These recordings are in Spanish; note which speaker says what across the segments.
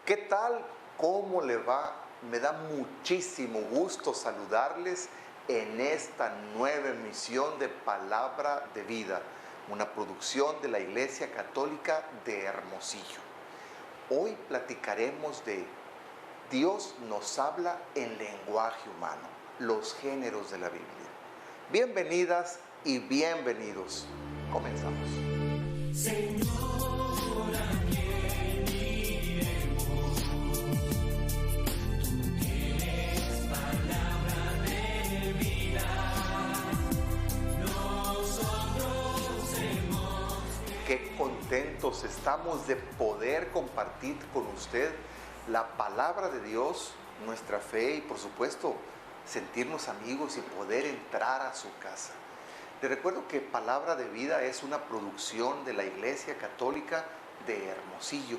Speaker 1: ¿Qué tal? ¿Cómo le va? Me da muchísimo gusto saludarles en esta nueva emisión de Palabra de Vida, una producción de la Iglesia Católica de Hermosillo. Hoy platicaremos de Dios nos habla en lenguaje humano, los géneros de la Biblia. Bienvenidas y bienvenidos. Comenzamos.
Speaker 2: Señor, ¿a quién iremos? Tú tienes palabra de vida. Nosotros hemos...
Speaker 1: Qué contentos estamos de poder compartir con usted la palabra de Dios, nuestra fe y por supuesto sentirnos amigos y poder entrar a su casa. Les recuerdo que Palabra de Vida es una producción de la Iglesia Católica de Hermosillo.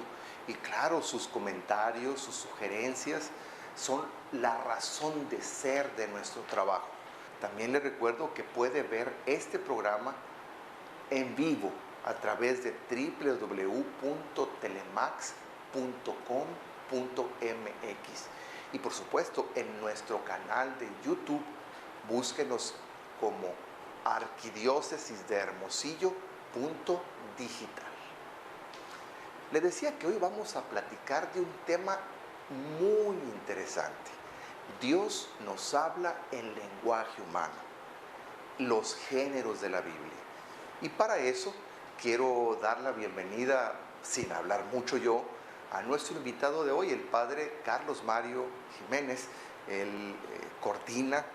Speaker 1: Y claro, sus comentarios, sus sugerencias son la razón de ser de nuestro trabajo. También les recuerdo que puede ver este programa en vivo a través de www.telemax.com.mx y por supuesto en nuestro canal de YouTube. Búsquenos como Arquidiócesis de Hermosillo .digital. Les decía que hoy vamos a platicar de un tema muy interesante. Dios nos habla en lenguaje humano, los géneros de la Biblia. Y para eso quiero dar la bienvenida, sin hablar mucho yo, a nuestro invitado de hoy, el padre Carlos Mario Jiménez. Él coordina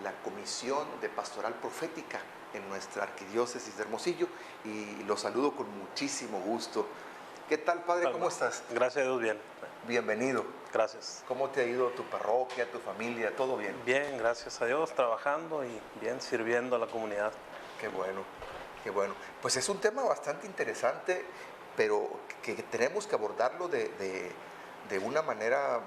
Speaker 1: la Comisión de Pastoral Profética en nuestra Arquidiócesis de Hermosillo y lo saludo con muchísimo gusto. ¿Qué tal, padre? ¿Cómo estás?
Speaker 3: Gracias a Dios, bien.
Speaker 1: Bienvenido.
Speaker 3: Gracias.
Speaker 1: ¿Cómo te ha ido tu parroquia, tu familia? ¿Todo bien?
Speaker 3: Bien, gracias a Dios, trabajando y bien, sirviendo a la comunidad.
Speaker 1: Qué bueno, qué bueno. Pues es un tema bastante interesante, pero que tenemos que abordarlo de una manera,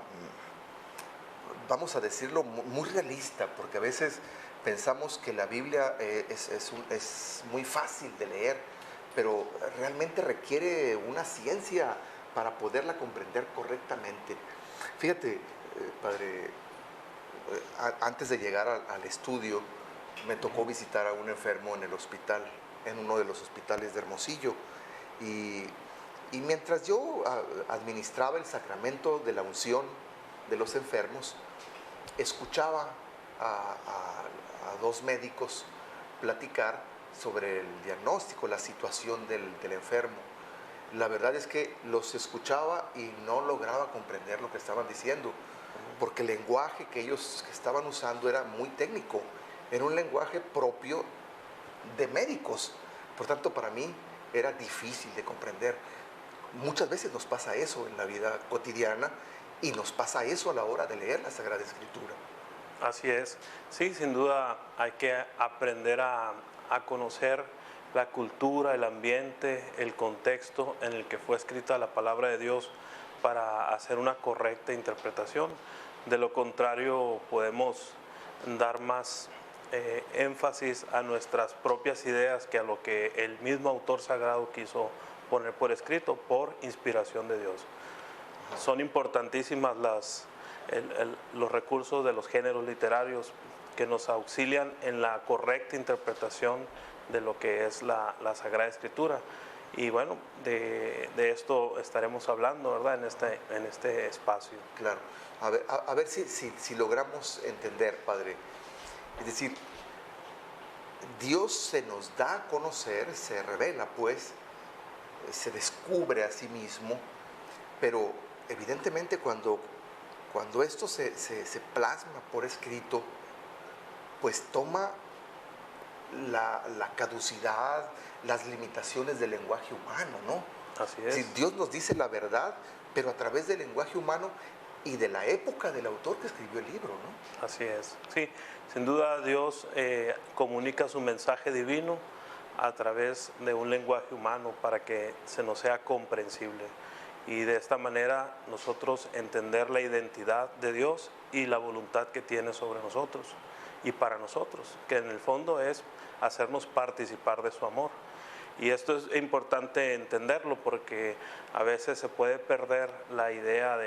Speaker 1: vamos a decirlo, muy realista, porque a veces pensamos que la Biblia es muy fácil de leer, pero realmente requiere una ciencia para poderla comprender correctamente. Fíjate, padre, antes de llegar al estudio, me tocó visitar a un enfermo en el hospital, en uno de los hospitales de Hermosillo, y mientras yo administraba el sacramento de la unción de los enfermos, escuchaba a dos médicos platicar sobre el diagnóstico, la situación del enfermo. La verdad es que los escuchaba y no lograba comprender lo que estaban diciendo, porque el lenguaje que ellos estaban usando era muy técnico, era un lenguaje propio de médicos. Por tanto, para mí era difícil de comprender. Muchas veces nos pasa eso en la vida cotidiana y nos pasa eso a la hora de leer la Sagrada Escritura.
Speaker 3: Así es. Sí, sin duda hay que aprender a conocer la cultura, el ambiente, el contexto en el que fue escrita la palabra de Dios para hacer una correcta interpretación. De lo contrario, podemos dar más énfasis a nuestras propias ideas que a lo que el mismo autor sagrado quiso poner por escrito, por inspiración de Dios. Son importantísimas los recursos de los géneros literarios que nos auxilian en la correcta interpretación de lo que es la Sagrada Escritura. Y bueno, de esto estaremos hablando, ¿verdad?, en este espacio.
Speaker 1: Claro. A ver si logramos entender, padre. Es decir, Dios se nos da a conocer, se revela, pues, se descubre a sí mismo, pero evidentemente cuando esto se plasma por escrito, pues toma la caducidad, las limitaciones del lenguaje humano, ¿no?
Speaker 3: Así es.
Speaker 1: Si Dios nos dice la verdad, pero a través del lenguaje humano y de la época del autor que escribió el libro, ¿no?
Speaker 3: Así es. Sí, sin duda Dios comunica su mensaje divino a través de un lenguaje humano para que se nos sea comprensible. Y de esta manera nosotros entender la identidad de Dios y la voluntad que tiene sobre nosotros y para nosotros, que en el fondo es hacernos participar de su amor. Y esto es importante entenderlo porque a veces se puede perder la idea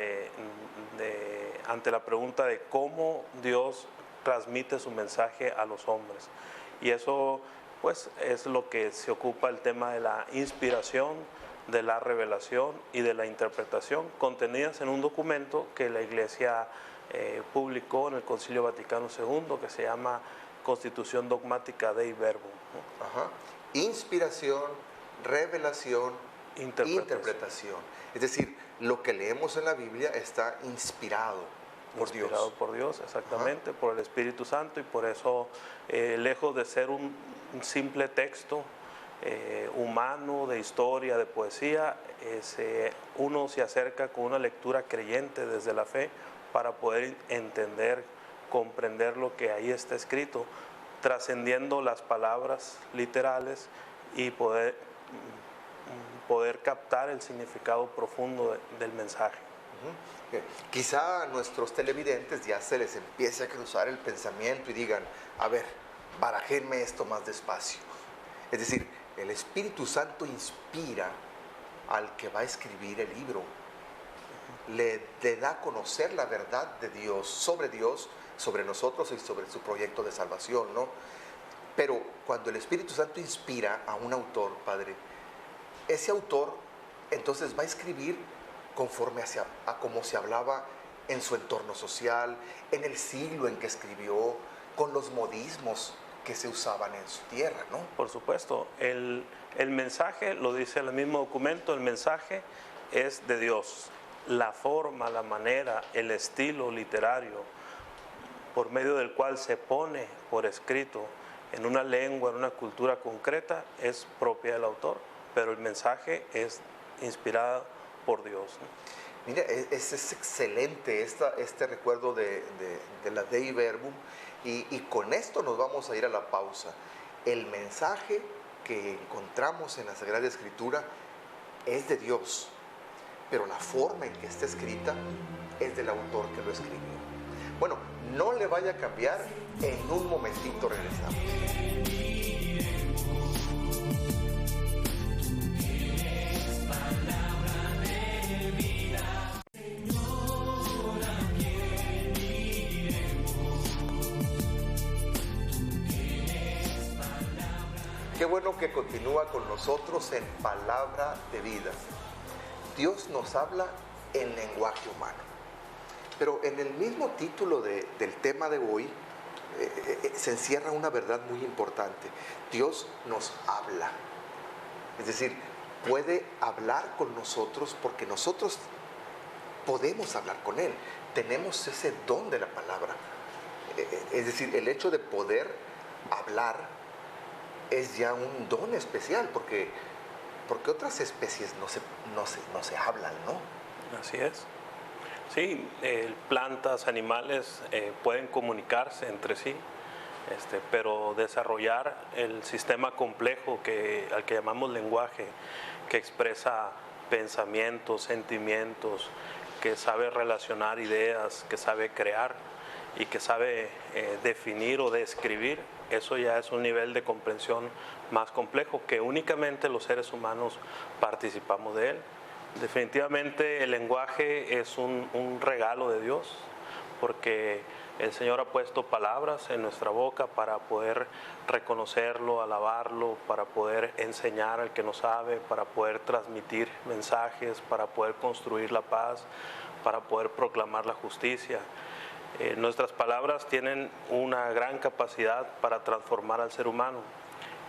Speaker 3: ante la pregunta de cómo Dios transmite su mensaje a los hombres. Y eso pues es lo que se ocupa el tema de la inspiración, de la revelación y de la interpretación contenidas en un documento que la Iglesia publicó en el Concilio Vaticano II, que se llama Constitución Dogmática Dei Verbum, ¿no?
Speaker 1: Ajá. Inspiración, revelación,
Speaker 3: Interpretación.
Speaker 1: Es decir, lo que leemos en la Biblia está inspirado por
Speaker 3: Inspirado
Speaker 1: Dios.
Speaker 3: por Dios, exactamente, por el Espíritu Santo, y por eso, lejos de ser un simple texto humano, de historia, de poesía, uno se acerca con una lectura creyente desde la fe para poder entender, comprender lo que ahí está escrito, trascendiendo las palabras literales y poder captar el significado profundo del mensaje.
Speaker 1: Quizá a nuestros televidentes ya se les empiece a cruzar el pensamiento y digan, a ver, barajénme esto más despacio. Es decir, el Espíritu Santo inspira al que va a escribir el libro. Le da a conocer la verdad de Dios, sobre nosotros y sobre su proyecto de salvación, ¿no? Pero cuando el Espíritu Santo inspira a un autor, Padre, ese autor entonces va a escribir conforme a cómo se hablaba en su entorno social, en el siglo en que escribió, con los modismos que se usaban en su tierra, ¿no?
Speaker 3: Por supuesto, el mensaje, lo dice el mismo documento, el mensaje es de Dios. La forma, la manera, el estilo literario por medio del cual se pone por escrito en una lengua, en una cultura concreta, es propia del autor, pero el mensaje es inspirado por Dios, ¿no?
Speaker 1: Mira, es excelente este recuerdo de la Dei Verbum, y con esto nos vamos a ir a la pausa. El mensaje que encontramos en la Sagrada Escritura es de Dios, pero la forma en que está escrita es del autor que lo escribió. Bueno, no le vaya a cambiar, en un momentito regresamos. Qué bueno que continúa con nosotros en Palabra de Vida. Dios nos habla en lenguaje humano. Pero en el mismo título del tema de hoy se encierra una verdad muy importante. Dios nos habla. Es decir, puede hablar con nosotros porque nosotros podemos hablar con Él. Tenemos ese don de la palabra. Es decir, el hecho de poder hablar es ya un don especial, porque otras especies no se hablan, ¿no?
Speaker 3: Así es. Sí, plantas, animales pueden comunicarse entre sí, pero desarrollar el sistema complejo al que llamamos lenguaje, que expresa pensamientos, sentimientos, que sabe relacionar ideas, que sabe crear y que sabe definir o describir, eso ya es un nivel de comprensión más complejo que únicamente los seres humanos participamos de él. Definitivamente el lenguaje es un regalo de Dios, porque el Señor ha puesto palabras en nuestra boca para poder reconocerlo, alabarlo, para poder enseñar al que no sabe, para poder transmitir mensajes, para poder construir la paz, para poder proclamar la justicia. Nuestras palabras tienen una gran capacidad para transformar al ser humano,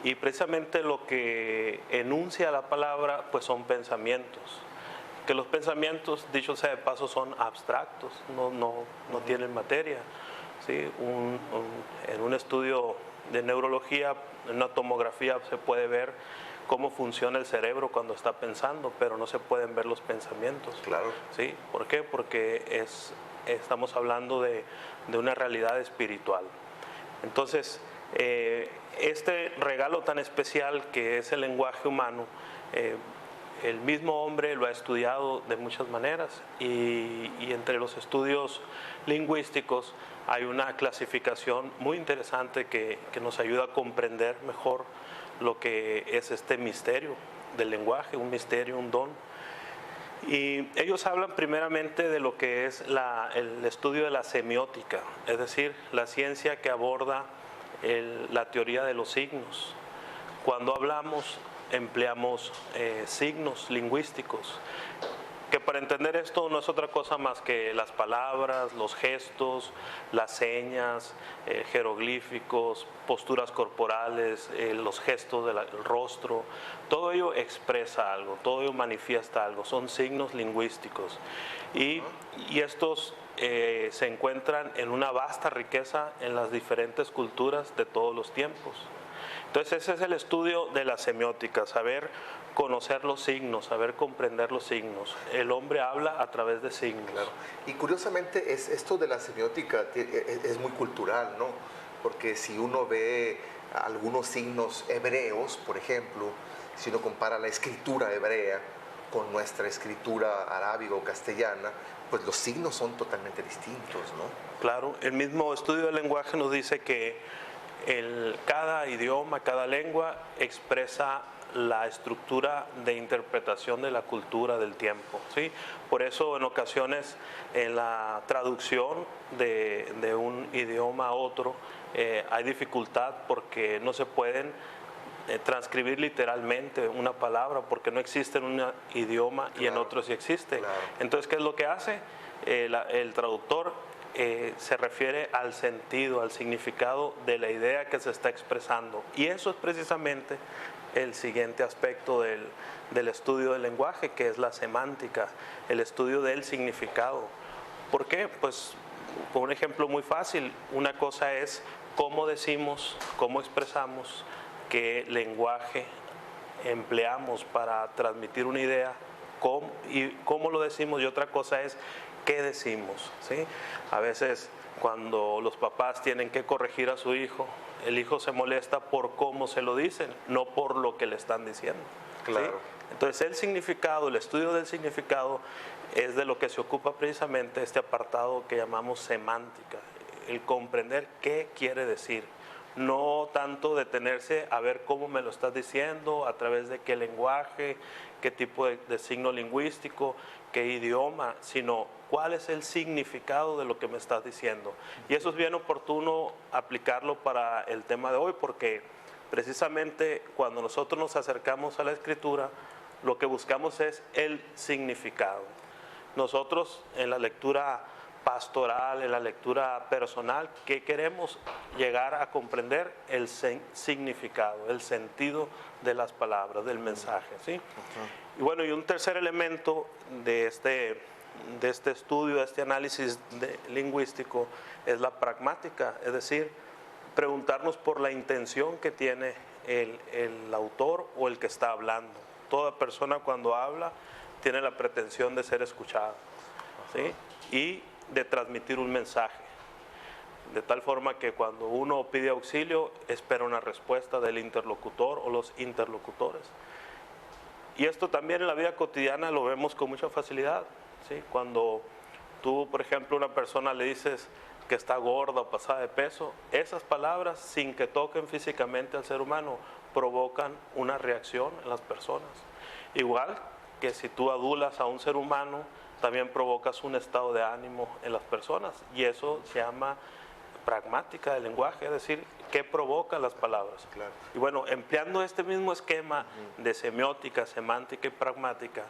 Speaker 3: y precisamente lo que enuncia la palabra pues son pensamientos, que los pensamientos, dicho sea de paso, son abstractos, no tienen materia, ¿sí? En un estudio de neurología, en una tomografía, se puede ver cómo funciona el cerebro cuando está pensando, pero no se pueden ver los pensamientos.
Speaker 1: Claro.
Speaker 3: ¿Sí? ¿Por qué? Porque estamos hablando de una realidad espiritual. Entonces, este regalo tan especial que es el lenguaje humano, el mismo hombre lo ha estudiado de muchas maneras, y entre los estudios lingüísticos hay una clasificación muy interesante que nos ayuda a comprender mejor lo que es este misterio del lenguaje, un misterio, un don. Y ellos hablan primeramente de lo que es el estudio de la semiótica, es decir, la ciencia que aborda la teoría de los signos. Cuando hablamos, empleamos signos lingüísticos, que para entender esto no es otra cosa más que las palabras, los gestos, las señas, jeroglíficos, posturas corporales, los gestos del rostro. Todo ello expresa algo, todo ello manifiesta algo, son signos lingüísticos. Y estos se encuentran en una vasta riqueza en las diferentes culturas de todos los tiempos. Entonces ese es el estudio de la semiótica, saber conocer los signos, saber comprender los signos. El hombre habla a través de signos.
Speaker 1: Claro. Y curiosamente esto de la semiótica es muy cultural, ¿no? Porque si uno ve algunos signos hebreos, por ejemplo, si uno compara la escritura hebrea con nuestra escritura arábiga o castellana, pues los signos son totalmente distintos, ¿no?
Speaker 3: Claro, el mismo estudio del lenguaje nos dice que cada idioma, cada lengua expresa la estructura de interpretación de la cultura del tiempo, ¿sí? Por eso en ocasiones en la traducción de un idioma a otro hay dificultad porque no se pueden transcribir literalmente una palabra porque no existe en un idioma y en otro sí existe.
Speaker 1: Claro.
Speaker 3: Entonces, ¿qué es lo que hace? El traductor se refiere al sentido, al significado de la idea que se está expresando. Y eso es precisamente el siguiente aspecto del estudio del lenguaje, que es la semántica, el estudio del significado. ¿Por qué? Pues, por un ejemplo muy fácil, una cosa es cómo decimos, cómo expresamos, qué lenguaje empleamos para transmitir una idea, cómo lo decimos, y otra cosa es qué decimos, ¿sí? A veces cuando los papás tienen que corregir a su hijo, el hijo se molesta por cómo se lo dicen, no por lo que le están diciendo.
Speaker 1: Claro.
Speaker 3: ¿Sí? Entonces el significado, el estudio del significado es de lo que se ocupa precisamente este apartado que llamamos semántica, el comprender qué quiere decir. No tanto detenerse a ver cómo me lo estás diciendo, a través de qué lenguaje, qué tipo de signo lingüístico, qué idioma, sino cuál es el significado de lo que me estás diciendo. Y eso es bien oportuno aplicarlo para el tema de hoy, porque precisamente cuando nosotros nos acercamos a la Escritura, lo que buscamos es el significado. Nosotros en la lectura pastoral, en la lectura personal, ¿qué queremos? Llegar a comprender el significado, el sentido de las palabras, del mensaje, ¿sí? Y bueno, y un tercer elemento de este estudio, de este análisis lingüístico, es la pragmática, es decir, preguntarnos por la intención que tiene el autor o el que está hablando. Toda persona cuando habla tiene la pretensión de ser escuchada, ¿sí? Y de transmitir un mensaje, de tal forma que cuando uno pide auxilio espera una respuesta del interlocutor o los interlocutores. Y esto también en la vida cotidiana lo vemos con mucha facilidad, ¿sí? Cuando tú, por ejemplo, a una persona le dices que está gorda o pasada de peso, esas palabras, sin que toquen físicamente al ser humano, provocan una reacción en las personas. Igual que si tú adulas a un ser humano, también provocas un estado de ánimo en las personas, y eso se llama pragmática del lenguaje, es decir, qué provoca las palabras.
Speaker 1: Claro.
Speaker 3: Y bueno, empleando este mismo esquema de semiótica, semántica y pragmática,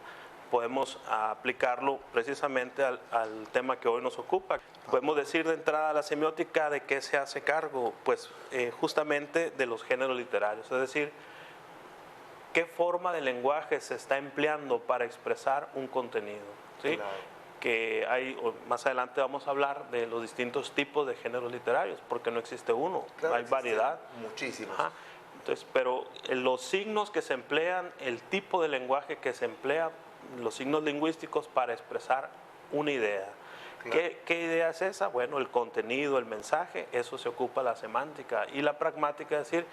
Speaker 3: podemos aplicarlo precisamente al tema que hoy nos ocupa. Podemos decir de entrada, la semiótica, ¿de qué se hace cargo? Pues justamente de los géneros literarios, es decir, qué forma de lenguaje se está empleando para expresar un contenido, ¿sí?
Speaker 1: Claro.
Speaker 3: Que más adelante vamos a hablar de los distintos tipos de géneros literarios, porque no existe uno,
Speaker 1: Claro,
Speaker 3: hay variedad.
Speaker 1: Muchísimos.
Speaker 3: Ajá. Entonces, pero los signos que se emplean, el tipo de lenguaje que se emplea, los signos lingüísticos para expresar una idea.
Speaker 1: Claro.
Speaker 3: ¿Qué idea es esa? Bueno, el contenido, el mensaje, eso se ocupa la semántica. Y la pragmática es decir,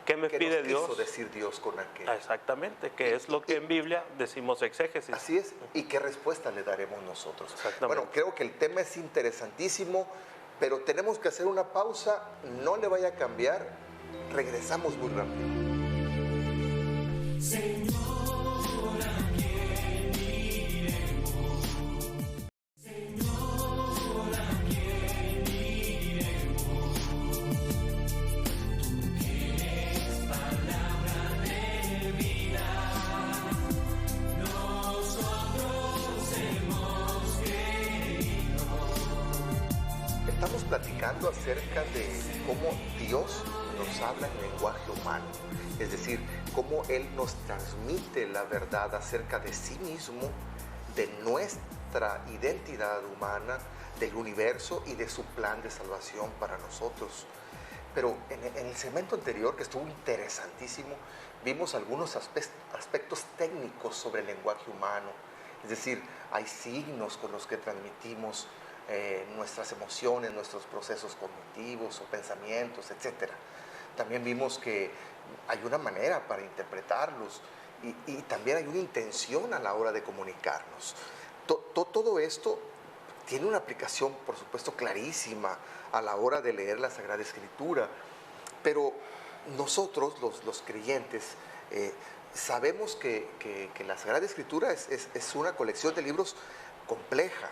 Speaker 3: ¿qué me
Speaker 1: ¿Qué
Speaker 3: pide
Speaker 1: nos
Speaker 3: Dios?
Speaker 1: quiso decir Dios con aquello?
Speaker 3: Exactamente, que es lo que en Biblia decimos exégesis.
Speaker 1: Así es, ¿y qué respuesta le daremos nosotros?
Speaker 3: Exactamente.
Speaker 1: Bueno, creo que el tema es interesantísimo, pero tenemos que hacer una pausa, no le vaya a cambiar, regresamos muy rápido.
Speaker 2: Señor, ¿a quién iremos? Señor, ¿a quién iremos? Tú tienes palabra de vida. Nosotros hemos creído.
Speaker 1: Estamos platicando acerca de cómo Dios nos habla en lenguaje humano, es decir, cómo Él nos transmite la verdad acerca de sí mismo, de nuestra identidad humana, del universo y de su plan de salvación para nosotros. Pero en el segmento anterior, que estuvo interesantísimo, vimos algunos aspectos técnicos sobre el lenguaje humano, es decir, hay signos con los que transmitimos nuestras emociones, nuestros procesos cognitivos o pensamientos, etc. También vimos que hay una manera para interpretarlos y también hay una intención a la hora de comunicarnos. Todo esto tiene una aplicación, por supuesto, clarísima a la hora de leer la Sagrada Escritura, pero nosotros, los creyentes, sabemos que la Sagrada Escritura es una colección de libros compleja.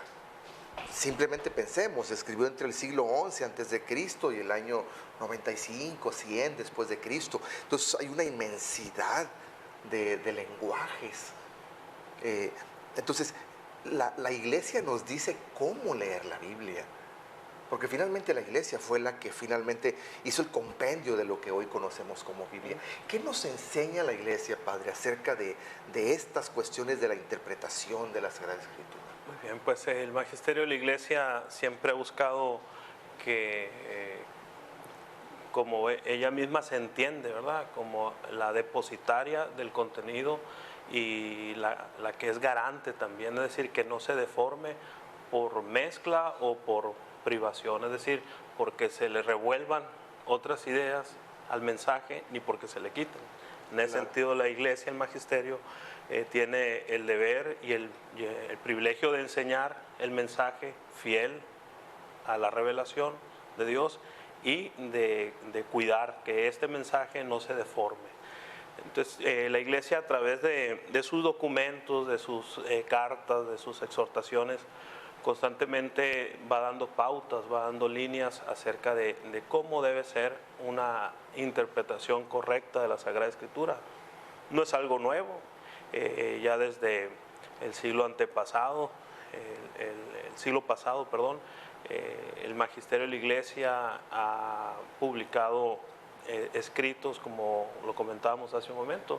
Speaker 1: Simplemente pensemos, se escribió entre el siglo XI antes de Cristo y el año 95, 100 después de Cristo. Entonces hay una inmensidad de lenguajes. Entonces la iglesia nos dice cómo leer la Biblia, porque finalmente la iglesia fue la que finalmente hizo el compendio de lo que hoy conocemos como Biblia. ¿Qué nos enseña la iglesia, Padre, acerca de estas cuestiones de la interpretación de la Sagrada Escritura?
Speaker 3: Muy bien, pues el magisterio de la Iglesia siempre ha buscado que, como ella misma se entiende, ¿verdad?, como la depositaria del contenido y la que es garante también, es decir, que no se deforme por mezcla o por privación, es decir, porque se le revuelvan otras ideas al mensaje ni porque se le quiten. En ese sentido, la Iglesia, el magisterio, tiene el deber y el privilegio de enseñar el mensaje fiel a la revelación de Dios y de cuidar que este mensaje no se deforme. Entonces, la Iglesia, a través de sus documentos, de sus cartas, de sus exhortaciones, constantemente va dando pautas, va dando líneas acerca de cómo debe ser una interpretación correcta de la Sagrada Escritura. No es algo nuevo, ya desde el siglo antepasado, el siglo pasado, perdón, el magisterio de la Iglesia ha publicado escritos, como lo comentábamos hace un momento,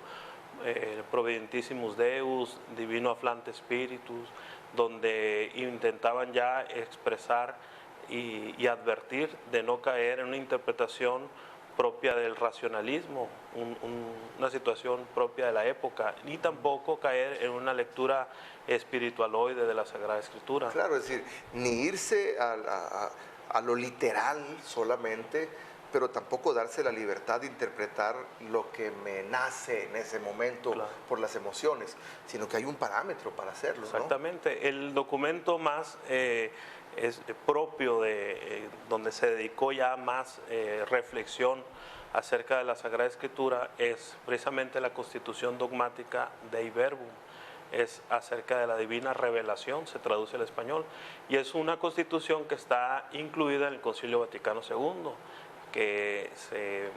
Speaker 3: Providentissimus Deus, Divino Aflante Spiritus, donde intentaban ya expresar y advertir de no caer en una interpretación propia del racionalismo, una situación propia de la época, ni tampoco caer en una lectura espiritualoide de la Sagrada Escritura.
Speaker 1: Claro, es decir, ni irse a lo literal solamente, pero tampoco darse la libertad de interpretar lo que me nace en ese momento, claro, por las emociones, sino que hay un parámetro para hacerlo, ¿no?
Speaker 3: Exactamente. El documento más es propio de donde se dedicó ya más reflexión acerca de la Sagrada Escritura es precisamente la Constitución Dogmática Dei Verbum. Es acerca de la divina revelación, se traduce al español, y es una constitución que está incluida en el Concilio Vaticano II, que se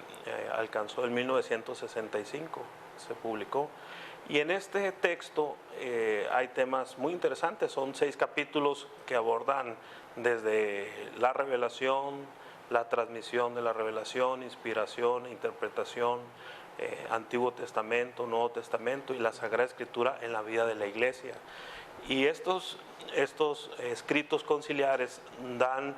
Speaker 3: alcanzó en 1965, se publicó. Y en este texto hay temas muy interesantes, son 6 capítulos que abordan desde la revelación, la transmisión de la revelación, inspiración, interpretación, Antiguo Testamento, Nuevo Testamento y la Sagrada Escritura en la vida de la Iglesia. Y estos escritos conciliares dan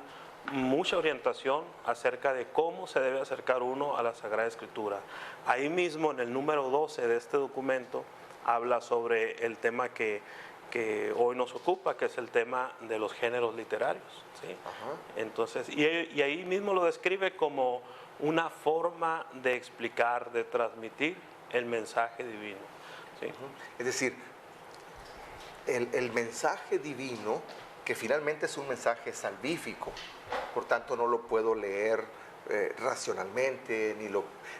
Speaker 3: mucha orientación acerca de cómo se debe acercar uno a la Sagrada Escritura. Ahí mismo, en el número 12 de este documento, habla sobre el tema que hoy nos ocupa, que es el tema de los géneros literarios, ¿sí? Entonces, y ahí mismo lo describe como una forma de explicar, de transmitir el mensaje divino, ¿sí?
Speaker 1: Es decir, el mensaje divino, que finalmente es un mensaje salvífico, por tanto no lo puedo leer racionalmente,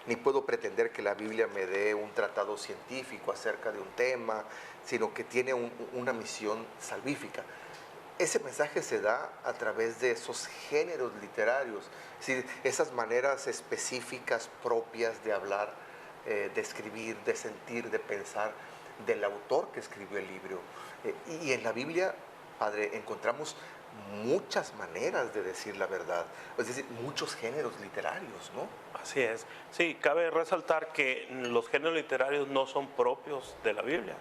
Speaker 1: ni puedo pretender que la Biblia me dé un tratado científico acerca de un tema, sino que tiene una misión salvífica. Ese mensaje se da a través de esos géneros literarios, es decir, esas maneras específicas propias de hablar, de escribir, de sentir, de pensar del autor que escribió el libro. Y en la Biblia, Padre, encontramos muchas maneras de decir la verdad, es decir, muchos géneros literarios, ¿no?
Speaker 3: Así es. Sí, cabe resaltar que los géneros literarios no son propios de la Biblia.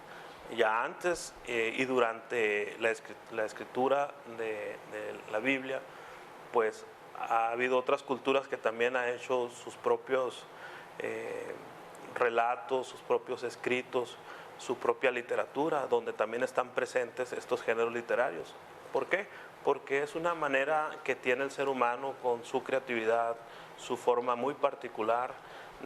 Speaker 3: Ya antes y durante la escritura de la Biblia, pues ha habido otras culturas que también han hecho sus propios relatos, sus propios escritos, su propia literatura, donde también están presentes estos géneros literarios. ¿Por qué? Porque es una manera que tiene el ser humano con su creatividad, su forma muy particular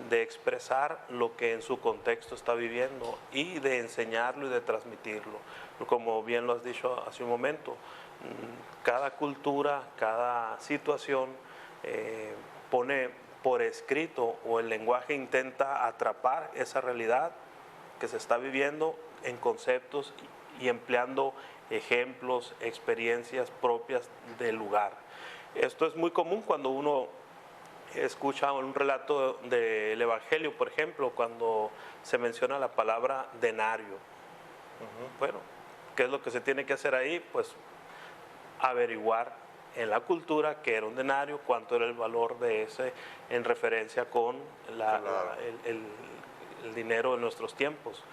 Speaker 3: de expresar lo que en su contexto está viviendo y de enseñarlo y de transmitirlo. Como bien lo has dicho hace un momento, cada cultura, cada situación pone por escrito, o el lenguaje intenta atrapar esa realidad que se está viviendo en conceptos y empleando ejemplos, experiencias propias del lugar. Esto es muy común cuando uno escucha un relato del Evangelio, por ejemplo, cuando se menciona la palabra denario. Bueno, ¿qué es lo que se tiene que hacer ahí? Pues averiguar en la cultura qué era un denario, cuánto era el valor de ese en referencia con el dinero de nuestros tiempos.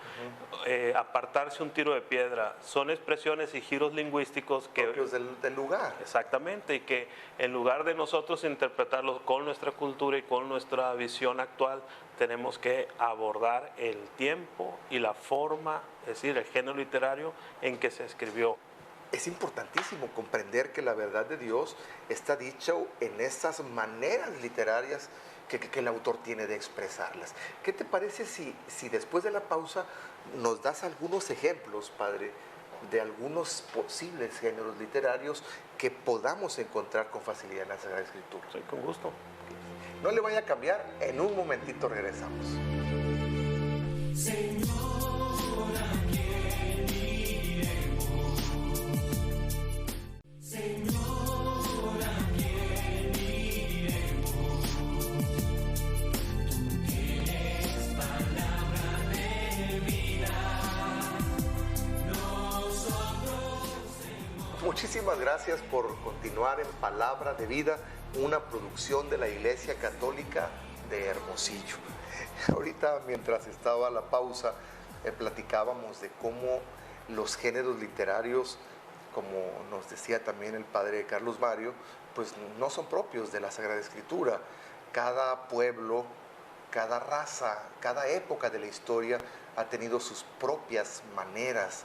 Speaker 3: Apartarse un tiro de piedra, son expresiones y giros lingüísticos que
Speaker 1: Propios del lugar.
Speaker 3: exactamente, y que en lugar de nosotros interpretarlos con nuestra cultura y con nuestra visión actual, tenemos que abordar el tiempo y la forma, es decir, el género literario en que se escribió.
Speaker 1: Es importantísimo comprender que la verdad de Dios está dicha en esas maneras literarias que el autor tiene de expresarlas. ¿Qué te parece si después de la pausa nos das algunos ejemplos, Padre, de algunos posibles géneros literarios que podamos encontrar con facilidad en la Sagrada Escritura?
Speaker 3: Sí, con gusto.
Speaker 1: No le vaya a cambiar, en un momentito regresamos. Muchísimas gracias por continuar en Palabra de Vida, una producción de la Iglesia Católica de Hermosillo. Ahorita, mientras estaba la pausa, platicábamos de cómo los géneros literarios, como nos decía también el padre Carlos Mario, pues no son propios de la Sagrada Escritura. Cada pueblo, cada raza, cada época de la historia ha tenido sus propias maneras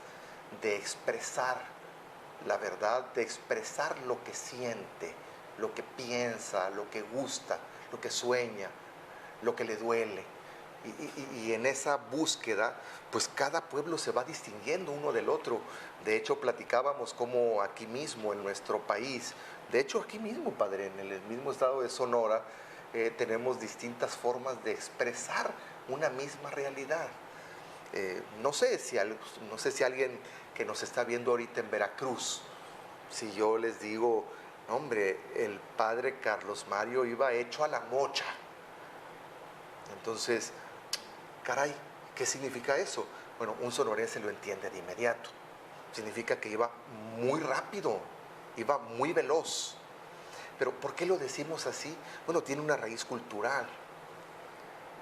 Speaker 1: de expresar la verdad, de expresar lo que siente, lo que piensa, lo que gusta, lo que sueña, lo que le duele. Y en esa búsqueda, pues cada pueblo se va distinguiendo uno del otro. De hecho, platicábamos como aquí mismo en nuestro país, de hecho aquí mismo, Padre, en el mismo estado de Sonora, tenemos distintas formas de expresar una misma realidad. No sé si alguien que nos está viendo ahorita en Veracruz, si yo les digo, hombre, el padre Carlos Mario iba hecho a la mocha. Entonces, caray, ¿qué significa eso? Bueno, un sonorense lo entiende de inmediato. Significa que iba muy rápido, iba muy veloz. Pero ¿por qué lo decimos así? Bueno, tiene una raíz cultural.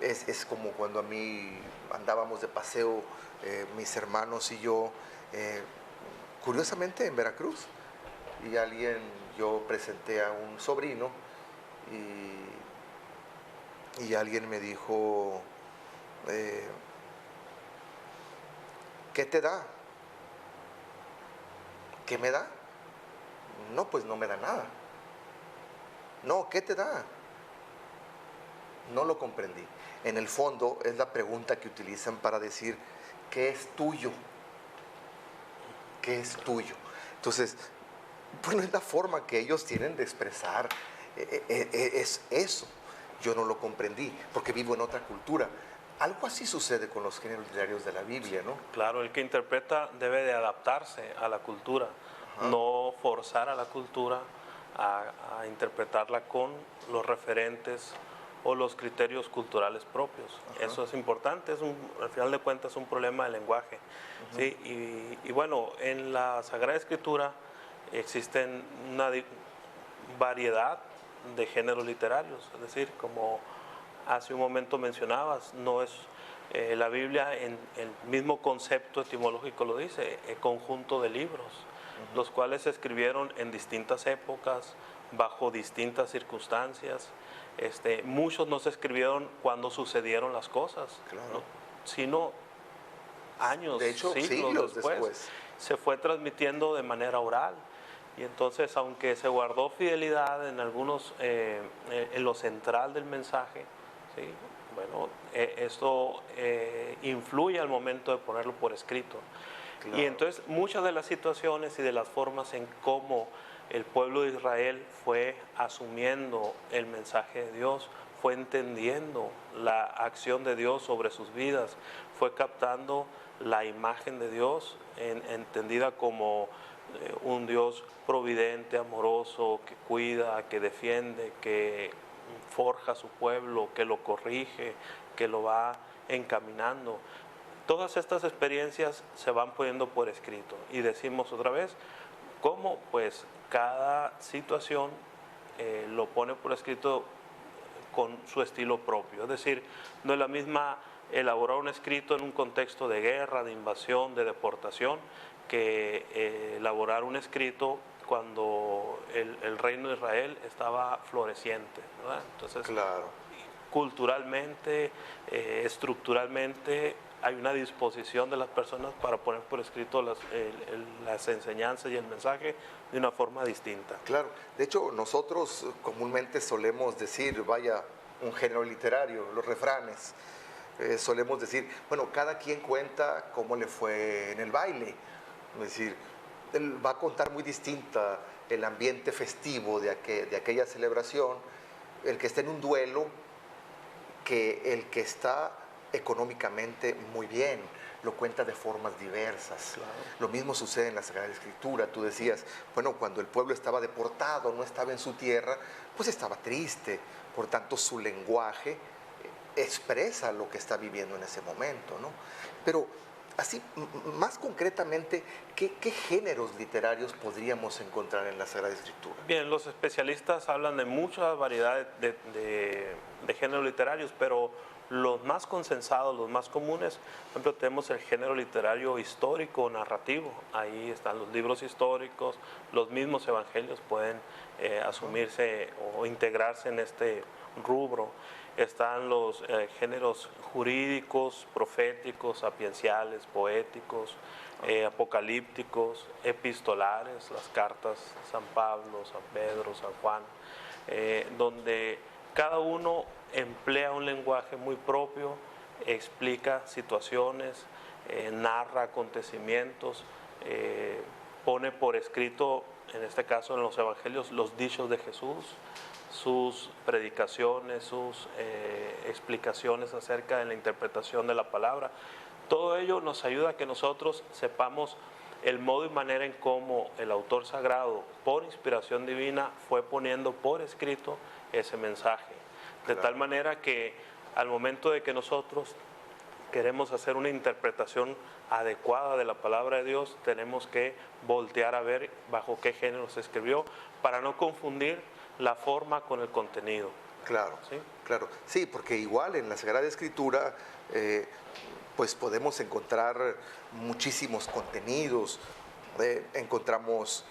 Speaker 1: Es como cuando a mí andábamos de paseo, mis hermanos y yo, curiosamente en Veracruz, y yo presenté a un sobrino y alguien me dijo, ¿qué te da? ¿Qué me da? No, pues no me da nada. No, ¿qué te da? No lo comprendí. En el fondo es la pregunta que utilizan para decir, ¿qué es tuyo? ¿Qué es tuyo? Entonces, bueno, es la forma que ellos tienen de expresar Es eso. Yo no lo comprendí porque vivo en otra cultura. Algo así sucede con los géneros literarios de la Biblia, ¿no?
Speaker 3: Claro, el que interpreta debe de adaptarse a la cultura, no forzar a la cultura a interpretarla con los referentes o los criterios culturales propios. Eso es importante, al final de cuentas es un problema de lenguaje. ¿Sí? Y bueno, en la Sagrada Escritura existen una variedad de géneros literarios, es decir, como hace un momento mencionabas, no es la Biblia en el mismo concepto etimológico lo dice, conjunto de libros, los cuales se escribieron en distintas épocas, bajo distintas circunstancias. Muchos no se escribieron cuando sucedieron las cosas,
Speaker 1: Claro.
Speaker 3: ¿no? Sino años,
Speaker 1: De hecho, siglos después.
Speaker 3: se fue transmitiendo de manera oral. Y entonces, aunque se guardó fidelidad en algunos, en lo central del mensaje, ¿sí? Bueno, esto influye al momento de ponerlo por escrito.
Speaker 1: Claro.
Speaker 3: Y entonces, muchas de las situaciones y de las formas en cómo el pueblo de Israel fue asumiendo el mensaje de Dios, fue entendiendo la acción de Dios sobre sus vidas, fue captando la imagen de Dios, entendida como un Dios providente, amoroso, que cuida, que defiende, que forja a su pueblo, que lo corrige, que lo va encaminando. Todas estas experiencias se van poniendo por escrito y decimos otra vez, ¿cómo? Pues cada situación lo pone por escrito con su estilo propio. Es decir, no es la misma elaborar un escrito en un contexto de guerra, de invasión, de deportación, que elaborar un escrito cuando el reino de Israel estaba floreciente, ¿verdad? Entonces,
Speaker 1: Claro.
Speaker 3: culturalmente, estructuralmente, hay una disposición de las personas para poner por escrito las enseñanzas y el mensaje de una forma distinta.
Speaker 1: Claro, de hecho nosotros comúnmente solemos decir, vaya, un género literario, los refranes, solemos decir, bueno, cada quien cuenta cómo le fue en el baile, es decir, él va a contar muy distinta el ambiente festivo de aquella celebración, el que está en un duelo, que el que está económicamente muy bien, lo cuenta de formas diversas.
Speaker 3: Claro.
Speaker 1: Lo mismo sucede en la Sagrada Escritura. Tú decías, bueno, cuando el pueblo estaba deportado, no estaba en su tierra, pues estaba triste. Por tanto, su lenguaje expresa lo que está viviendo en ese momento, ¿no? Pero así, más concretamente, ¿qué géneros literarios podríamos encontrar en la Sagrada Escritura?
Speaker 3: Bien, los especialistas hablan de mucha variedad de géneros literarios, pero los más consensados, los más comunes, por ejemplo, tenemos el género literario histórico, narrativo. Ahí están los libros históricos, los mismos evangelios pueden asumirse o integrarse en este rubro. Están los géneros jurídicos, proféticos, sapienciales, poéticos, apocalípticos, epistolares, las cartas San Pablo, San Pedro, San Juan, donde cada uno emplea un lenguaje muy propio, explica situaciones, narra acontecimientos, pone por escrito, en este caso en los evangelios, los dichos de Jesús, sus predicaciones, sus explicaciones acerca de la interpretación de la palabra. Todo ello nos ayuda a que nosotros sepamos el modo y manera en cómo el autor sagrado, por inspiración divina, fue poniendo por escrito ese mensaje. De tal manera que al momento de que nosotros queremos hacer una interpretación adecuada de la palabra de Dios, tenemos que voltear a ver bajo qué género se escribió para no confundir la forma con el contenido.
Speaker 1: Claro,
Speaker 3: ¿Sí?
Speaker 1: claro. Sí, porque igual en la Sagrada Escritura pues podemos encontrar muchísimos contenidos, encontramos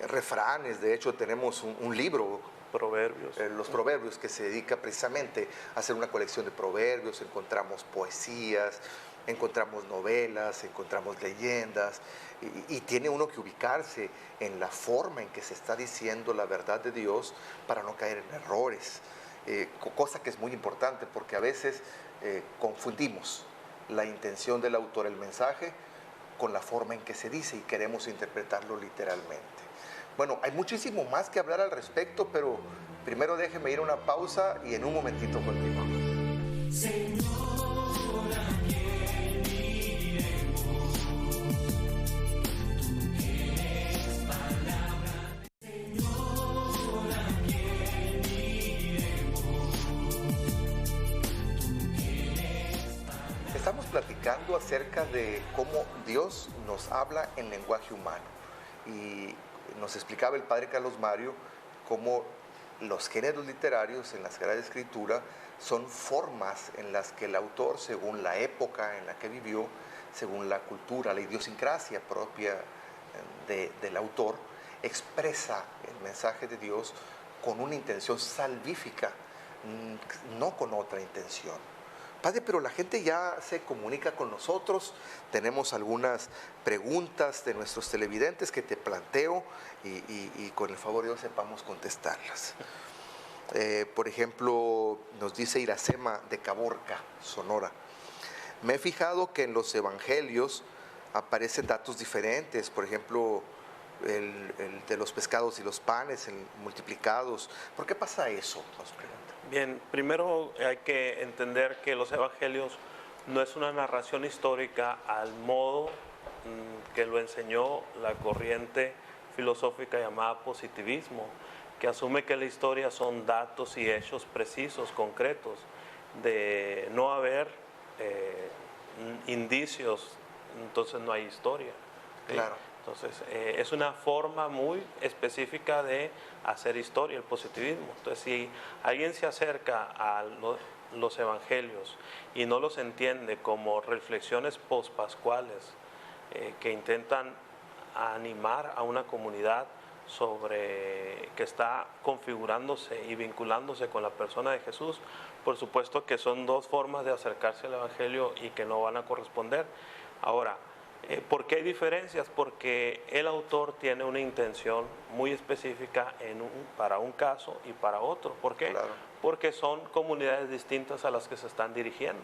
Speaker 1: refranes, de hecho tenemos un libro,
Speaker 3: Proverbios.
Speaker 1: los proverbios, que se dedica precisamente a hacer una colección de proverbios, encontramos poesías, encontramos novelas, encontramos leyendas, y tiene uno que ubicarse en la forma en que se está diciendo la verdad de Dios para no caer en errores, cosa que es muy importante porque a veces confundimos la intención del autor, el mensaje, con la forma en que se dice y queremos interpretarlo literalmente. Bueno, hay muchísimo más que hablar al respecto, pero Primero déjeme ir a una pausa y en un momentito continuamos.
Speaker 2: Señor, ¿a quién iremos? Tú tienes palabra. Señor, ¿a quién iremos? Tú tienes palabra.
Speaker 1: Estamos platicando acerca de cómo Dios nos habla en lenguaje humano. Y nos explicaba el padre Carlos Mario cómo los géneros literarios en la Sagrada Escritura son formas en las que el autor, según la época en la que vivió, según la cultura, la idiosincrasia propia del autor, expresa el mensaje de Dios con una intención salvífica, no con otra intención. Padre, pero la gente ya se comunica con nosotros. Tenemos algunas preguntas de nuestros televidentes que te planteo y con el favor de Dios sepamos contestarlas. Por ejemplo, nos dice Iracema de Caborca, Sonora. Me he fijado que en los evangelios aparecen datos diferentes. Por ejemplo, el de los pescados y los panes multiplicados. ¿Por qué pasa eso? Nos pregunta.
Speaker 3: Bien, primero hay que entender que los evangelios no es una narración histórica al modo que lo enseñó la corriente filosófica llamada positivismo, que asume que la historia son datos y hechos precisos, concretos. De no haber indicios, entonces no hay historia. ¿Sí?
Speaker 1: Claro.
Speaker 3: Entonces, es una forma muy específica de hacer historia, el positivismo. Entonces, si alguien se acerca a los evangelios y no los entiende como reflexiones pospascuales que intentan animar a una comunidad sobre que está configurándose y vinculándose con la persona de Jesús, por supuesto que son dos formas de acercarse al evangelio y que no van a corresponder. Ahora, ¿por qué hay diferencias? Porque el autor tiene una intención muy específica para un caso y para otro. ¿Por qué?
Speaker 1: Claro.
Speaker 3: Porque son comunidades distintas a las que se están dirigiendo.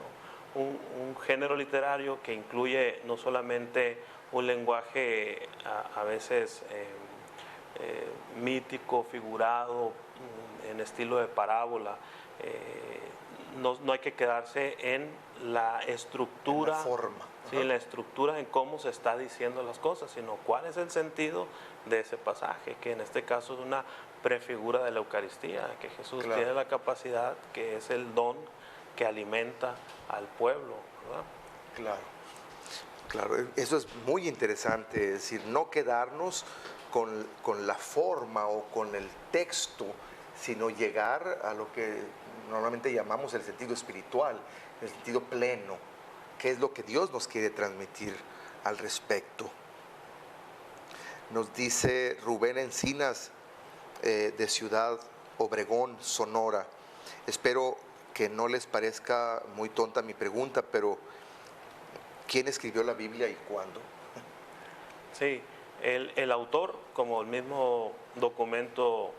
Speaker 3: Un género literario que incluye no solamente un lenguaje a veces mítico, figurado, en estilo de parábola. No hay que quedarse en la estructura,
Speaker 1: En la forma.
Speaker 3: sí, en la estructura, en cómo se está diciendo las cosas, sino cuál es el sentido de ese pasaje, que en este caso es una prefigura de la Eucaristía, que Jesús
Speaker 1: Claro.
Speaker 3: tiene la capacidad, que es el don que alimenta al pueblo, ¿verdad?
Speaker 1: Claro, claro, eso es muy interesante, es decir, no quedarnos con la forma o con el texto, sino llegar a lo que normalmente llamamos el sentido espiritual, el sentido pleno, que es lo que Dios nos quiere transmitir al respecto. Nos dice Rubén Encinas, de Ciudad Obregón, Sonora. Espero que no les parezca muy tonta mi pregunta, pero ¿quién escribió la Biblia y cuándo?
Speaker 3: Sí, el autor, como el mismo documento,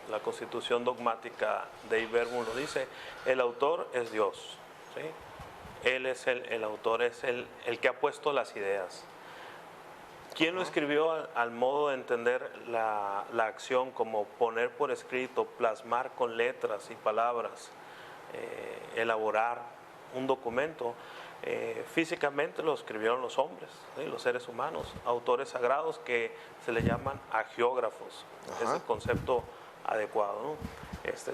Speaker 3: la Constitución Dogmática de Iberbun lo dice, el autor es Dios, ¿sí? Él es el autor, es el que ha puesto las ideas. ¿Quién lo escribió al modo de entender la acción como poner por escrito, plasmar con letras y palabras, elaborar un documento? Físicamente lo escribieron los hombres, ¿sí? Los seres humanos, autores sagrados que se le llaman agiógrafos.
Speaker 1: Ajá.
Speaker 3: Es el concepto adecuado, ¿no?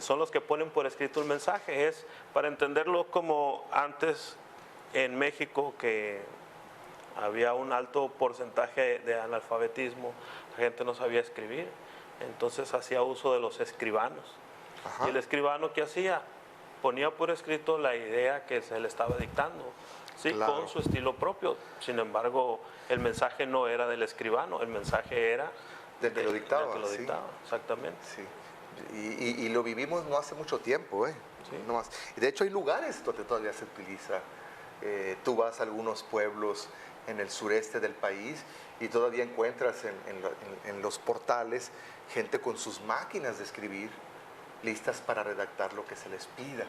Speaker 3: Son los que ponen por escrito el mensaje. Es para entenderlo como antes en México, que había un alto porcentaje de analfabetismo, la gente no sabía escribir, entonces hacía uso de los escribanos.
Speaker 1: Ajá.
Speaker 3: Y el escribano, ¿qué hacía? Ponía por escrito la idea que se le estaba dictando, ¿sí?
Speaker 1: Claro.
Speaker 3: Con su estilo propio. Sin embargo, el mensaje no era del escribano, el mensaje era
Speaker 1: Del que lo dictaba,
Speaker 3: del que lo
Speaker 1: sí.
Speaker 3: dictaba, exactamente.
Speaker 1: Sí, y lo vivimos no hace mucho tiempo,
Speaker 3: Sí.
Speaker 1: No más. Y de hecho hay lugares donde todavía se utiliza. Tú vas a algunos pueblos en el sureste del país y todavía encuentras en los portales gente con sus máquinas de escribir listas para redactar lo que se les pida.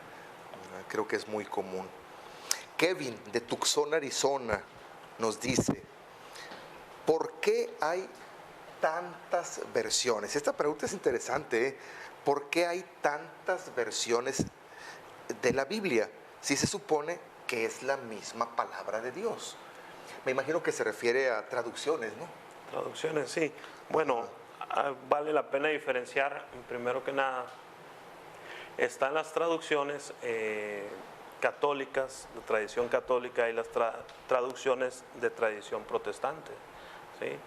Speaker 1: Creo que es muy común. Kevin de Tucson, Arizona, nos dice, ¿por qué hay tantas versiones? Esta pregunta es interesante, ¿eh? ¿Por qué hay tantas versiones de la Biblia si se supone que es la misma palabra de Dios? Me imagino que se refiere a traducciones, ¿no?
Speaker 3: Traducciones, sí. Bueno, vale la pena diferenciar, primero que nada, están las traducciones católicas, de tradición católica, y las traducciones de tradición protestante, ¿sí?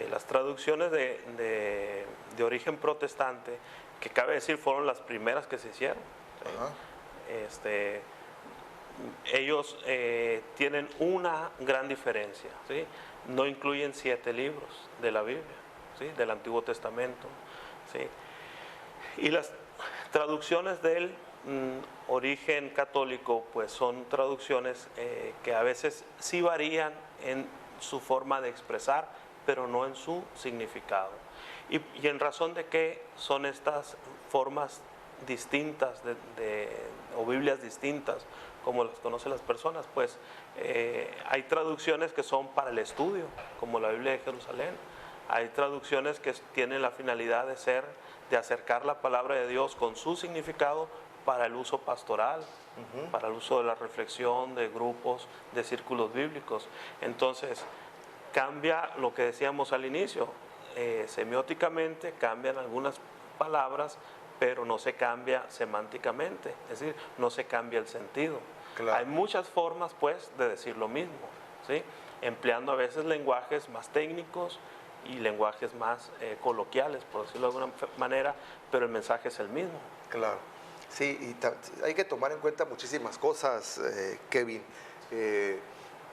Speaker 3: Las traducciones de origen protestante, que cabe decir fueron las primeras que se hicieron, ¿sí? Ellos tienen una gran diferencia, ¿sí? No incluyen 7 libros de la Biblia, ¿sí? Del Antiguo Testamento, ¿sí? Y las traducciones del origen católico, pues son traducciones que a veces sí varían en su forma de expresar, pero no en su significado. Y en razón de que son estas formas distintas o Biblias distintas, como las conocen las personas, pues hay traducciones que son para el estudio, como la Biblia de Jerusalén. Hay traducciones que tienen la finalidad de acercar la palabra de Dios con su significado para el uso pastoral, para el uso de la reflexión, de grupos, de círculos bíblicos. Entonces, cambia lo que decíamos al inicio, semióticamente cambian algunas palabras, pero no se cambia semánticamente, es decir, no se cambia el sentido.
Speaker 1: Claro.
Speaker 3: Hay muchas formas, pues, de decir lo mismo, ¿sí? Empleando a veces lenguajes más técnicos y lenguajes más coloquiales, por decirlo de alguna manera, pero el mensaje es el mismo.
Speaker 1: Claro. Sí, y hay que tomar en cuenta muchísimas cosas, Kevin.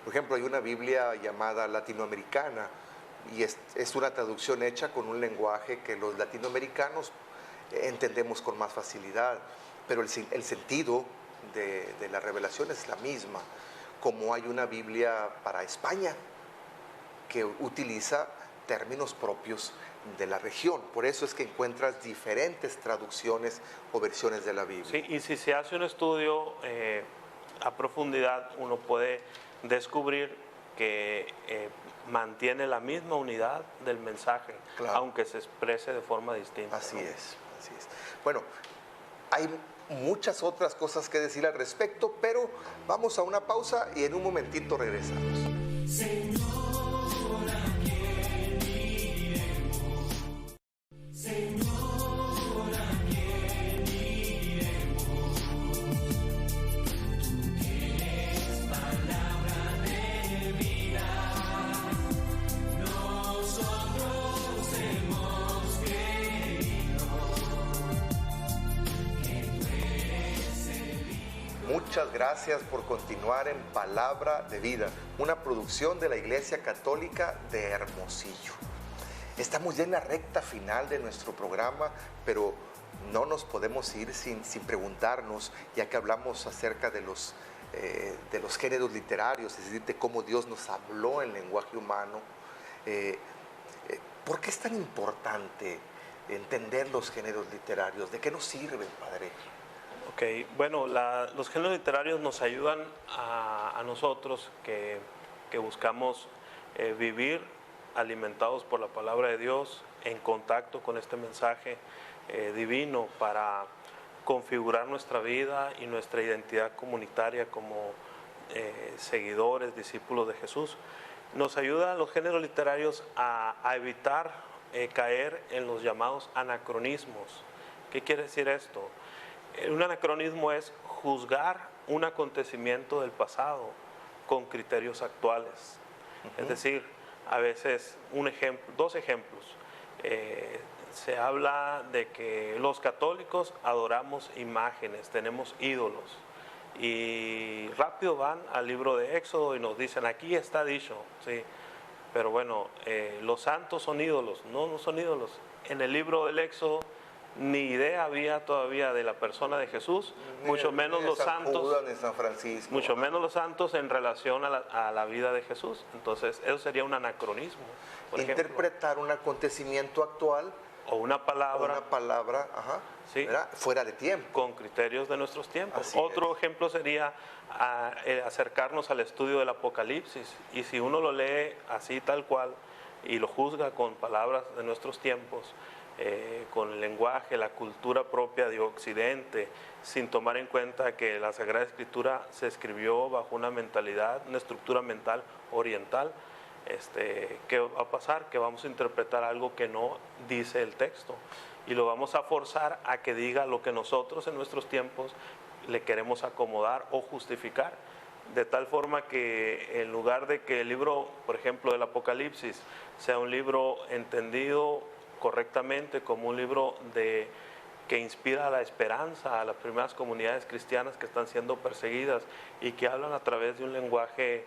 Speaker 1: Por ejemplo, hay una Biblia llamada latinoamericana y es una traducción hecha con un lenguaje que los latinoamericanos entendemos con más facilidad, pero el sentido de la revelación es la misma, como hay una Biblia para España que utiliza términos propios de la región. Por eso es que encuentras diferentes traducciones o versiones de la Biblia.
Speaker 3: Sí, y si se hace un estudio a profundidad, uno puede descubrir que mantiene la misma unidad del mensaje,
Speaker 1: Claro.
Speaker 3: aunque se exprese de forma distinta.
Speaker 1: Así
Speaker 3: ¿no?
Speaker 1: es, así es. Bueno, hay muchas otras cosas que decir al respecto, pero vamos a una pausa y en un momentito regresamos.
Speaker 2: Señor, ¿a quién iremos? Señor, ¿a quién iremos? Tú tienes palabra de vida. Nosotros hemos creído que tú eres el Hijo.
Speaker 1: Muchas gracias por continuar en Palabra de Vida, una producción de la Iglesia Católica de Hermosillo. Estamos ya en la recta final de nuestro programa, pero no nos podemos ir sin preguntarnos, ya que hablamos acerca de los géneros literarios, es decir, de cómo Dios nos habló en lenguaje humano. ¿Por qué es tan importante entender los géneros literarios? ¿De qué nos sirven, Padre?
Speaker 3: Ok, bueno, los géneros literarios nos ayudan a nosotros que buscamos vivir alimentados por la palabra de Dios, en contacto con este mensaje divino, para configurar nuestra vida y nuestra identidad comunitaria como seguidores, discípulos de Jesús. Nos ayudan los géneros literarios a evitar caer en los llamados anacronismos. ¿Qué quiere decir esto? Un anacronismo es juzgar un acontecimiento del pasado con criterios actuales. Es decir, a veces, dos ejemplos. Se habla de que los católicos adoramos imágenes, tenemos ídolos. Y rápido van al libro de Éxodo y nos dicen, aquí está dicho, ¿sí? Pero bueno, los santos son ídolos. No son ídolos. En el libro del Éxodo ni idea había todavía de la persona de Jesús, mucho menos los santos,
Speaker 1: Judas, ni San Francisco.
Speaker 3: mucho menos los santos en relación a la vida de Jesús. Entonces, eso sería un anacronismo. Por ejemplo,
Speaker 1: Interpretar un acontecimiento actual
Speaker 3: o una palabra,
Speaker 1: ajá,
Speaker 3: Sí.
Speaker 1: ¿verdad? Fuera de tiempo.
Speaker 3: con criterios de nuestros tiempos.
Speaker 1: Así
Speaker 3: Otro ejemplo sería acercarnos al estudio del Apocalipsis, y si uno lo lee así tal cual, y lo juzga con palabras de nuestros tiempos, con el lenguaje, la cultura propia de Occidente, sin tomar en cuenta que la Sagrada Escritura se escribió bajo una mentalidad, una estructura mental oriental. ¿Qué va a pasar? Que vamos a interpretar algo que no dice el texto y lo vamos a forzar a que diga lo que nosotros en nuestros tiempos le queremos acomodar o justificar, de tal forma que en lugar de que el libro, por ejemplo, del Apocalipsis sea un libro entendido correctamente como un libro que inspira la esperanza a las primeras comunidades cristianas que están siendo perseguidas y que hablan a través de un lenguaje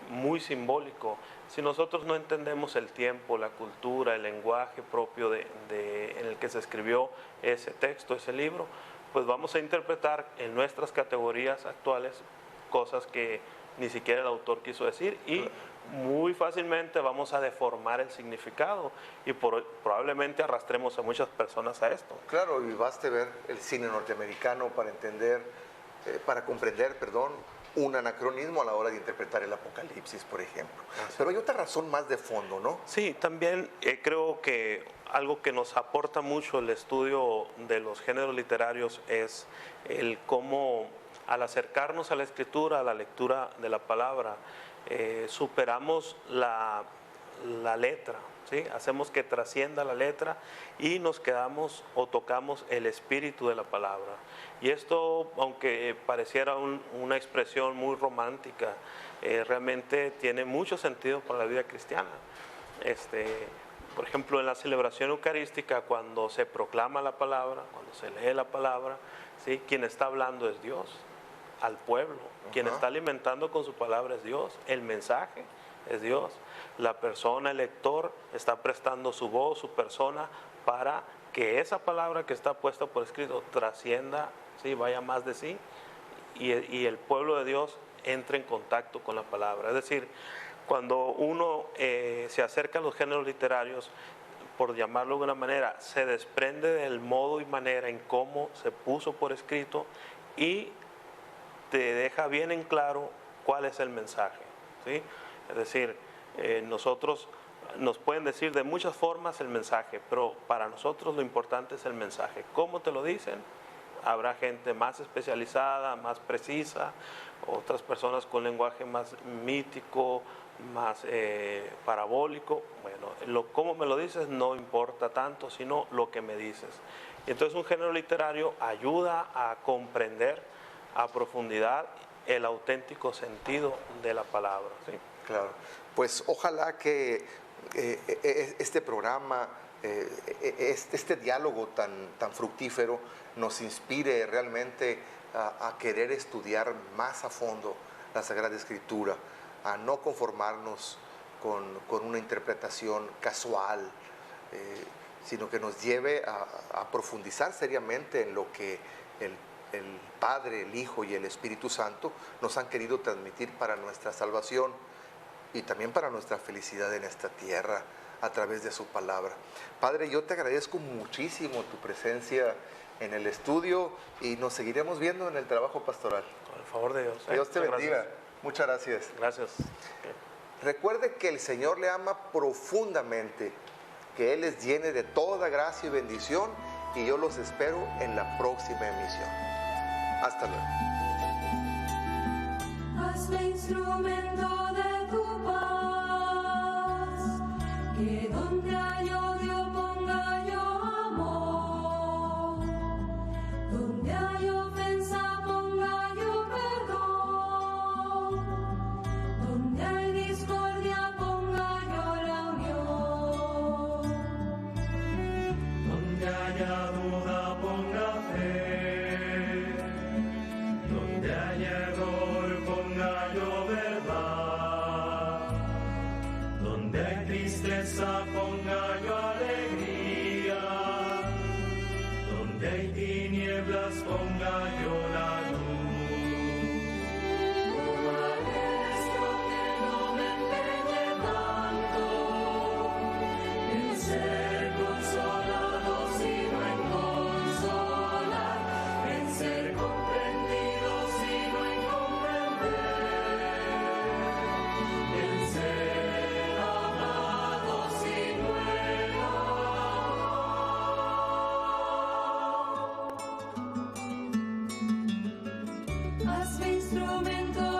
Speaker 3: muy simbólico. Si nosotros no entendemos el tiempo, la cultura, el lenguaje propio en el que se escribió ese texto, ese libro, pues vamos a interpretar en nuestras categorías actuales cosas que ni siquiera el autor quiso decir y muy fácilmente vamos a deformar el significado y probablemente arrastremos a muchas personas a esto.
Speaker 1: Claro, y baste ver el cine norteamericano para comprender, un anacronismo a la hora de interpretar el Apocalipsis, por ejemplo. Pero hay otra razón más de fondo, ¿no?
Speaker 3: Sí, también creo que algo que nos aporta mucho el estudio de los géneros literarios es el cómo al acercarnos a la escritura, a la lectura de la palabra, superamos la letra, ¿sí? Hacemos que trascienda la letra y nos quedamos o tocamos el espíritu de la palabra. Y esto, aunque pareciera una expresión muy romántica, realmente tiene mucho sentido para la vida cristiana. Por ejemplo, en la celebración eucarística, cuando se proclama la palabra, cuando se lee la palabra, ¿sí? Quien está hablando es Dios al pueblo. Quien está alimentando con su palabra es Dios. El mensaje es Dios. La persona, el lector, está prestando su voz, su persona, para que esa palabra que está puesta por escrito trascienda, ¿sí? Vaya más de sí, y el pueblo de Dios entre en contacto con la palabra. Es decir, cuando uno se acerca a los géneros literarios, por llamarlo de una manera, se desprende del modo y manera en cómo se puso por escrito y te deja bien en claro cuál es el mensaje, ¿sí? Es decir, nosotros nos pueden decir de muchas formas el mensaje, pero para nosotros lo importante es el mensaje. ¿Cómo te lo dicen? Habrá gente más especializada, más precisa, otras personas con lenguaje más mítico, más parabólico. Bueno, cómo me lo dices no importa tanto, sino lo que me dices. Y entonces un género literario ayuda a comprender a profundidad el auténtico sentido de la palabra, ¿sí?
Speaker 1: Claro, pues ojalá que este programa, este diálogo tan fructífero nos inspire realmente a querer estudiar más a fondo la Sagrada Escritura, a no conformarnos con una interpretación casual, sino que nos lleve a profundizar seriamente en lo que el Padre, el Hijo y el Espíritu Santo nos han querido transmitir para nuestra salvación y también para nuestra felicidad en esta tierra a través de su palabra. Padre, yo te agradezco muchísimo tu presencia en el estudio y nos seguiremos viendo en el trabajo pastoral.
Speaker 3: Con el favor de Dios.
Speaker 1: Dios te bendiga.
Speaker 3: Gracias.
Speaker 1: Muchas gracias.
Speaker 3: Gracias.
Speaker 1: Recuerde que el Señor le ama profundamente, que Él les llene de toda gracia y bendición y yo los espero en la próxima emisión. Hasta luego.
Speaker 2: Hazme instrumento de tu paz, que donde hay odio ponga yo amor, donde hay ofensa ponga yo perdón, donde hay discordia ponga yo la unión, donde haya duda ponga fe, donde haya error ponga yo verdad, donde hay tristeza ponga yo alegría, donde hay tinieblas ponga yo la luz. No maestro que no me empeñe tanto en ser consolado sino en consolar, en ser comprendido sino en comprender, en ser amado instrumento